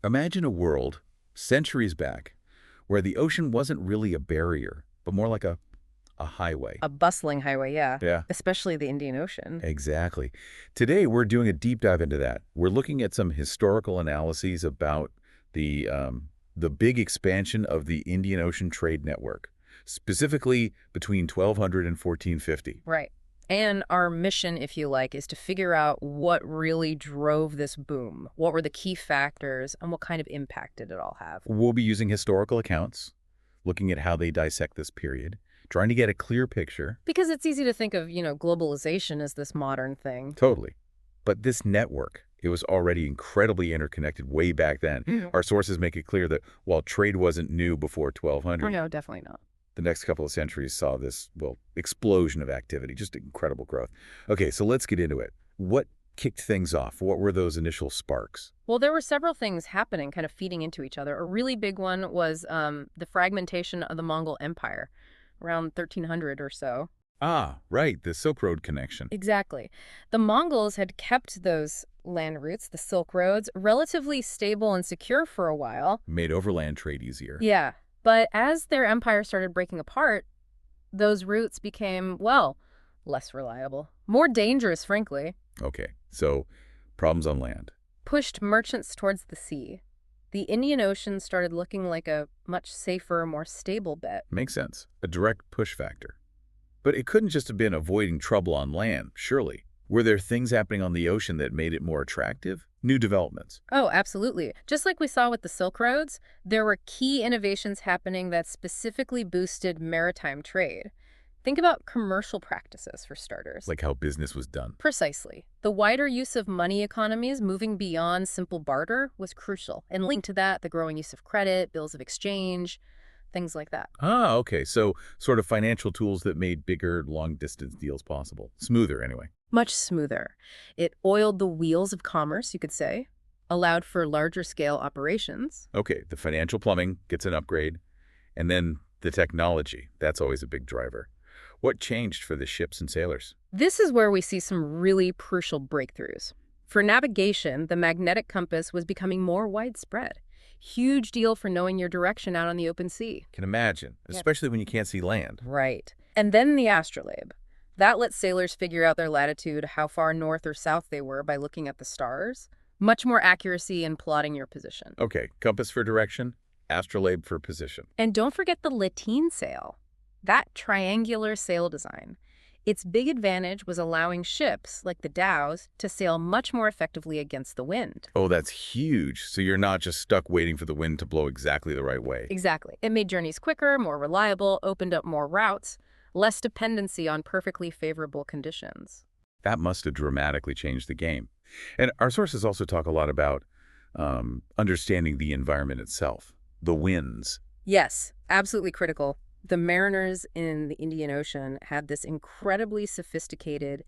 Imagine a world, centuries back, where the ocean wasn't really a barrier, but more like a highway. A bustling highway, yeah. Yeah, Especially the Indian Ocean. exactly. Today, we're doing a deep dive into that. We're looking at some historical analyses about the big expansion of the Indian Ocean trade network, specifically between 1200 and 1450. Right. And our mission, if you like, is to figure out what really drove this boom. What were the key factors and what kind of impact did it all have? We'll be using historical accounts, looking at how they dissect this period, trying to get a clear picture. Because it's easy to think of, globalization as this modern thing. Totally. But this network, it was already incredibly interconnected way back then. Mhm. Our sources make it clear that while trade wasn't new before Oh, 1200, no, definitely not. the next couple of centuries saw this, well, explosion of activity, just incredible growth. Okay, so let's get into it. What kicked things off? What were those initial sparks? Well, there were several things happening, kind of feeding into each other. A really big one was the fragmentation of the Mongol Empire around 1300 or so. Ah, right, the Silk Road connection. Exactly. The Mongols had kept those land routes, the Silk Roads, relatively stable and secure for a while. Made overland trade easier. Yeah. But as their empire started breaking apart, those routes became, well, less reliable, more dangerous, frankly, Okay, so problems on land. pushed merchants towards the sea. The Indian Ocean started looking like a much safer, more stable bet. Makes sense. A direct push factor. But it couldn't just have been avoiding trouble on land, surely. Were there things happening on the ocean that made it more attractive? New developments. Oh, absolutely. Just like we saw with the Silk Roads, there were key innovations happening that specifically boosted maritime trade. Think about commercial practices, for starters. Like how business was done. Precisely. The wider use of money economies moving beyond simple barter was crucial. And linked to that, the growing use of credit, bills of exchange, things like that. Ah, okay. So sort of financial tools that made bigger, long-distance deals possible. Smoother, anyway. Much smoother. It oiled the wheels of commerce, you could say, allowed for larger scale operations. Okay, the financial plumbing gets an upgrade. And then the technology. That's always a big driver. What changed for the ships and sailors? This is where we see some really crucial breakthroughs. For navigation, the magnetic compass was becoming more widespread. Huge deal for knowing your direction out on the open sea. Can imagine, Yep. especially when you can't see land. Right. And then the astrolabe. That lets sailors figure out their latitude, how far north or south they were by looking at the stars. Much more accuracy in plotting your position. Okay, compass for direction, astrolabe for position. And don't forget the lateen sail. That triangular sail design. Its big advantage was allowing ships, like the dhows, to sail much more effectively against the wind. Oh, that's huge. So you're not just stuck waiting for the wind to blow exactly the right way. Exactly. It made journeys quicker, more reliable, opened up more routes, less dependency on perfectly favorable conditions. That must have dramatically changed the game. And our sources also talk a lot about understanding the environment itself, the winds. Yes, absolutely critical. The mariners in the Indian Ocean had this incredibly sophisticated,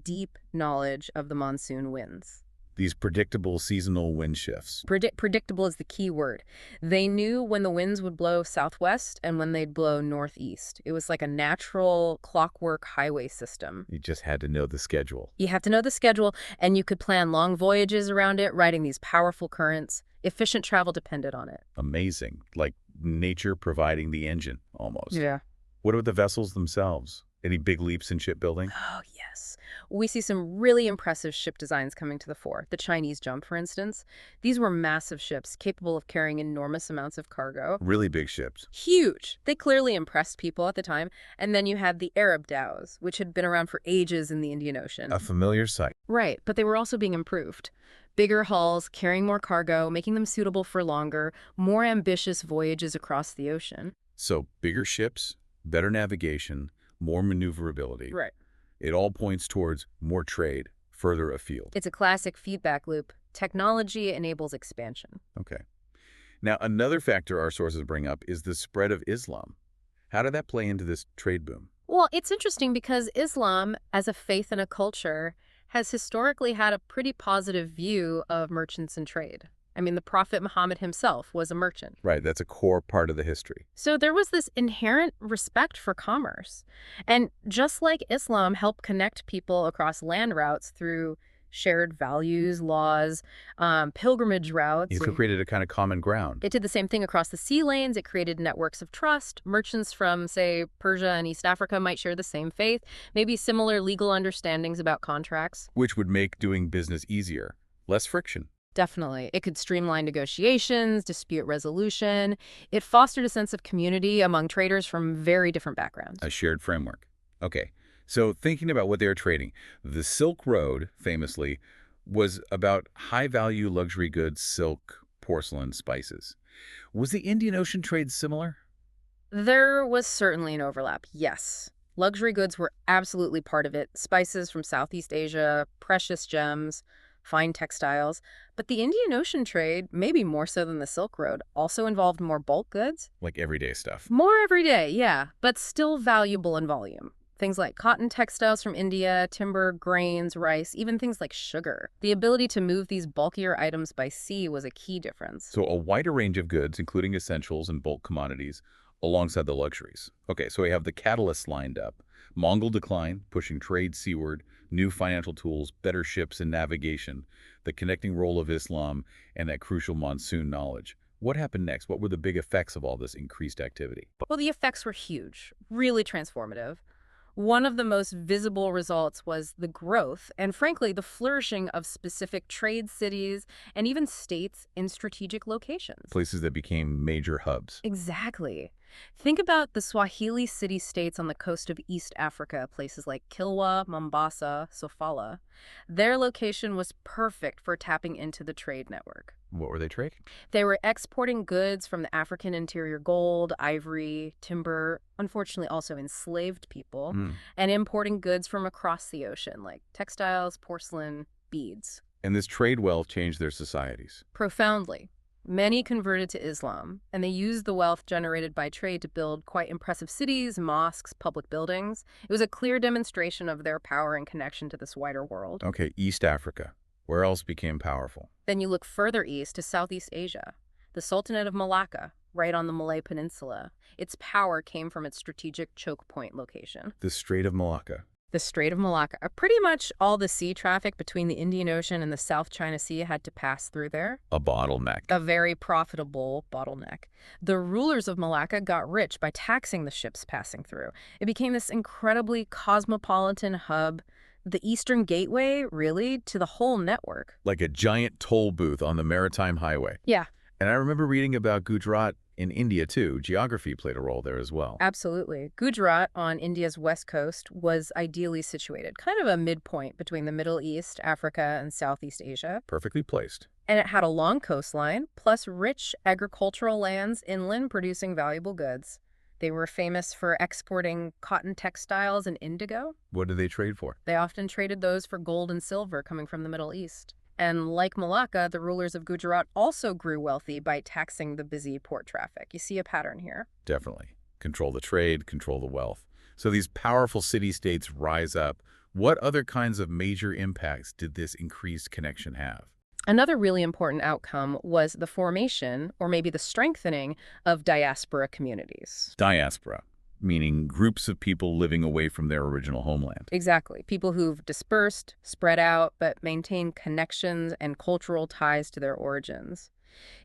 deep knowledge of the monsoon winds. These predictable seasonal wind shifts. Predictable is the key word. They knew when the winds would blow southwest and when they'd blow northeast. It was like a natural clockwork highway system. You just had to know the schedule. You have to know the schedule, and you could plan long voyages around it, riding these powerful currents. Efficient travel depended on it. Amazing. Like nature providing the engine, almost. Yeah. What about the vessels themselves? Any big leaps in shipbuilding? Oh, yes. We see some really impressive ship designs coming to the fore. The Chinese jump, for instance. These were massive ships capable of carrying enormous amounts of cargo. Really big ships. Huge. They clearly impressed people at the time. And then you had the Arab dhows, which had been around for ages in the Indian Ocean. A familiar sight. Right, but they were also being improved. Bigger hulls, carrying more cargo, making them suitable for longer, more ambitious voyages across the ocean. So bigger ships, better navigation, more maneuverability. Right. It all points towards more trade, further afield. It's a classic feedback loop. Technology enables expansion. Okay. Now, another factor our sources bring up is the spread of Islam. How did that play into this trade boom? Well, it's interesting because Islam, as a faith and a culture, has historically had a pretty positive view of merchants and trade. I mean, the Prophet Muhammad himself was a merchant. Right, that's a core part of the history. So there was this inherent respect for commerce. And just like Islam helped connect people across land routes through shared values, laws, pilgrimage routes. You could create a kind of common ground. It did the same thing across the sea lanes. It created networks of trust. Merchants from, say, Persia and East Africa might share the same faith, maybe similar legal understandings about contracts. Which would make doing business easier. Less friction. Definitely. It could streamline negotiations, dispute resolution. It fostered a sense of community among traders from very different backgrounds. A shared framework. Okay, so thinking about what they were trading, the Silk Road, famously, was about high-value luxury goods, silk, porcelain, spices. Was the Indian Ocean trade similar? There was certainly an overlap, yes. Luxury goods were absolutely part of it. Spices from Southeast Asia, precious gems, fine textiles. But the Indian Ocean trade, maybe more so than the Silk Road, also involved more bulk goods. Like everyday stuff. More every day, yeah, but still valuable in volume. Things like cotton textiles from India, timber, grains, rice, even things like sugar. The ability to move these bulkier items by sea was a key difference. So a wider range of goods, including essentials and bulk commodities, alongside the luxuries. Okay, so we have the catalysts lined up. Mongol decline, pushing trade seaward, new financial tools, better ships and navigation, the connecting role of Islam, and that crucial monsoon knowledge. What happened next? What were the big effects of all this increased activity? Well, the effects were huge, really transformative. One of the most visible results was the growth and, frankly, the flourishing of specific trade cities and even states in strategic locations. Places that became major hubs. Exactly. Think about the Swahili city-states on the coast of East Africa, places like Kilwa, Mombasa, Sofala. Their location was perfect for tapping into the trade network. What were they trading? They were exporting goods from the African interior: gold, ivory, timber, unfortunately also enslaved people, and importing goods from across the ocean, like textiles, porcelain, beads. And this trade wealth changed their societies. Profoundly. Many converted to Islam, and they used the wealth generated by trade to build quite impressive cities, mosques, public buildings. It was a clear demonstration of their power and connection to this wider world. Okay, East Africa. Where else became powerful? Then you look further east to Southeast Asia. The Sultanate of Malacca, right on the Malay Peninsula. Its power came from its strategic choke point location. The Strait of Malacca. The Strait of Malacca. Pretty much all the sea traffic between the Indian Ocean and the South China Sea had to pass through there. A bottleneck. A very profitable bottleneck. The rulers of Malacca got rich by taxing the ships passing through. It became this incredibly cosmopolitan hub, the Eastern Gateway, really, to the whole network. Like a giant toll booth on the Maritime Highway. Yeah. And I remember reading about Gujarat in India, too. Geography played a role there as well. Absolutely. Gujarat on India's west coast was ideally situated, kind of a midpoint between the Middle East, Africa, and Southeast Asia. Perfectly placed. And it had a long coastline, plus rich agricultural lands inland producing valuable goods. They were famous for exporting cotton textiles and indigo. What did they trade for? They often traded those for gold and silver coming from the Middle East. And like Malacca, the rulers of Gujarat also grew wealthy by taxing the busy port traffic. You see a pattern here. Definitely. Control the trade, control the wealth. So these powerful city-states rise up. What other kinds of major impacts did this increased connection have? Another really important outcome was the formation, or maybe the strengthening, of diaspora communities. Diaspora, meaning groups of people living away from their original homeland. Exactly. People who've dispersed, spread out, but maintain connections and cultural ties to their origins.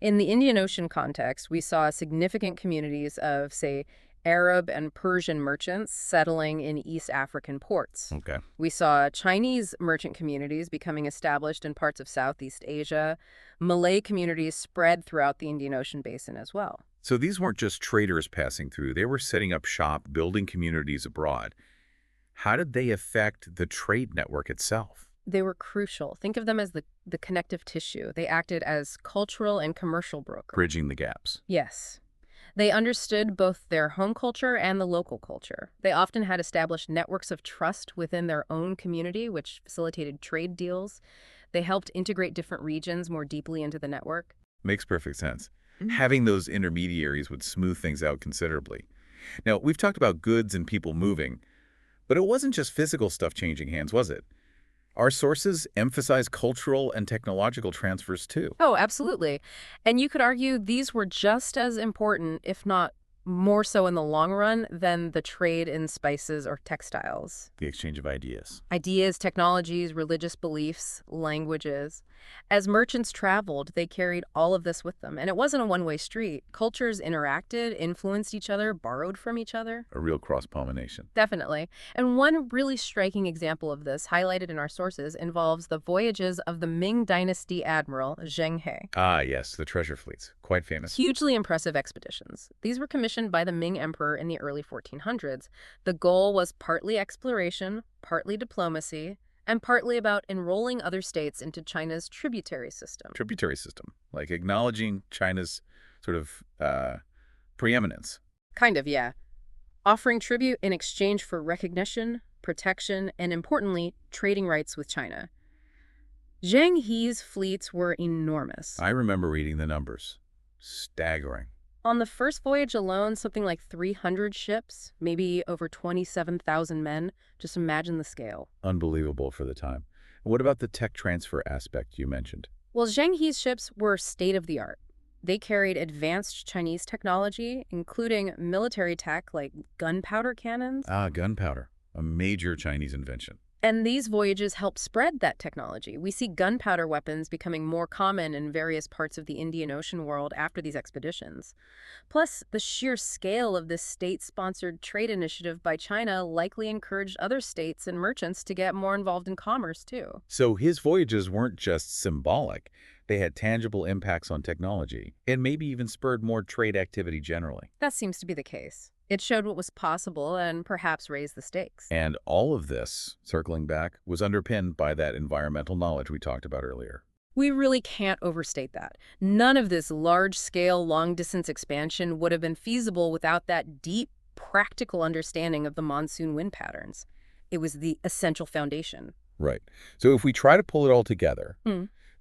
In the Indian Ocean context, we saw significant communities of, say, Arab and Persian merchants settling in East African ports. Okay. We saw Chinese merchant communities becoming established in parts of Southeast Asia. Malay communities spread throughout the Indian Ocean basin as well. So these weren't just traders passing through. They were setting up shop, building communities abroad. How did they affect the trade network itself? They were crucial. Think of them as the connective tissue. They acted as cultural and commercial brokers. Bridging the gaps. Yes. They understood both their home culture and the local culture. They often had established networks of trust within their own community, which facilitated trade deals. They helped integrate different regions more deeply into the network. Makes perfect sense. Having those intermediaries would smooth things out considerably. Now, we've talked about goods and people moving, but it wasn't just physical stuff changing hands, was it? Our sources emphasize cultural and technological transfers too. Oh, absolutely. And you could argue these were just as important, if not more so in the long run than the trade in spices or textiles. The exchange of ideas. Ideas, technologies, religious beliefs, languages. As merchants traveled, they carried all of this with them. And it wasn't a one-way street. Cultures interacted, influenced each other, borrowed from each other. A real cross-pollination. Definitely. And one really striking example of this, highlighted in our sources, involves the voyages of the Ming Dynasty admiral Zheng He. Ah, yes, the treasure fleets. Quite famous. Hugely impressive expeditions. These were commissioned by the Ming Emperor in the early 1400s. The goal was partly exploration, partly diplomacy, and partly about enrolling other states into China's tributary system. Tributary system, like acknowledging China's sort of preeminence. Kind of, yeah. Offering tribute in exchange for recognition, protection, and importantly, trading rights with China. Zheng He's fleets were enormous. I remember reading the numbers. Staggering. On the first voyage alone, something like 300 ships, maybe over 27,000 men. Just imagine the scale. Unbelievable for the time. What about the tech transfer aspect you mentioned? Well, Zheng He's ships were state-of-the-art. They carried advanced Chinese technology, including military tech like gunpowder cannons. Ah, gunpowder. A major Chinese invention. And these voyages helped spread that technology. We see gunpowder weapons becoming more common in various parts of the Indian Ocean world after these expeditions. Plus, the sheer scale of this state-sponsored trade initiative by China likely encouraged other states and merchants to get more involved in commerce, too. So his voyages weren't just symbolic. They had tangible impacts on technology, and maybe even spurred more trade activity generally. That seems to be the case. It showed what was possible and perhaps raised the stakes. And all of this, circling back, was underpinned by that environmental knowledge we talked about earlier. We really can't overstate that. None of this large-scale, long-distance expansion would have been feasible without that deep, practical understanding of the monsoon wind patterns. It was the essential foundation. Right. So if we try to pull it all together,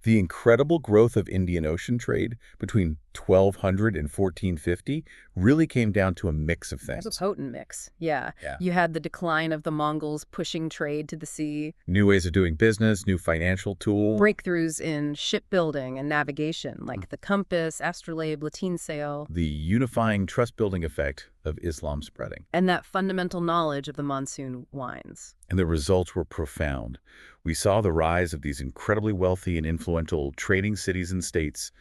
the incredible growth of Indian Ocean trade between 1200 and 1450 really came down to a mix of things. It's a potent mix, yeah. Yeah. You had the decline of the Mongols pushing trade to the sea, New ways of doing business, new financial tools. breakthroughs in shipbuilding and navigation, like the compass, astrolabe, lateen sail, The unifying trust-building effect of Islam spreading. and that fundamental knowledge of the monsoon winds. And the results were profound. We saw the rise of these incredibly wealthy and influential trading cities and states,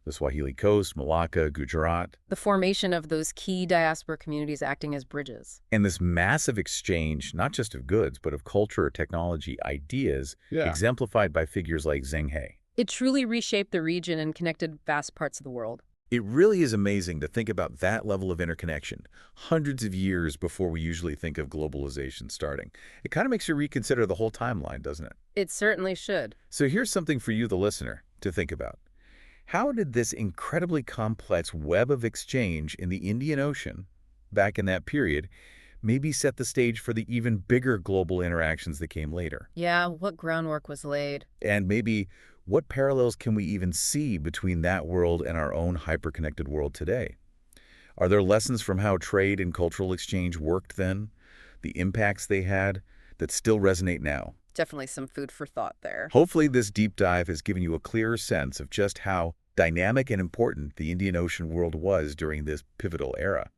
the Swahili Coast, Malacca, Gujarat, The formation of those key diaspora communities acting as bridges. and this massive exchange, not just of goods, but of culture, technology, ideas, exemplified by figures like Zheng He. It truly reshaped the region and connected vast parts of the world. It really is amazing to think about that level of interconnection, hundreds of years before we usually think of globalization starting. It kind of makes you reconsider the whole timeline, doesn't it? It certainly should. So here's something for you, the listener, to think about. How did this incredibly complex web of exchange in the Indian Ocean, back in that period, maybe set the stage for the even bigger global interactions that came later? Yeah, what groundwork was laid? And maybe what parallels can we even see between that world and our own hyper-connected world today? Are there lessons from how trade and cultural exchange worked then, the impacts they had, that still resonate now? Definitely some food for thought there. Hopefully this deep dive has given you a clearer sense of just how dynamic and important the Indian Ocean world was during this pivotal era.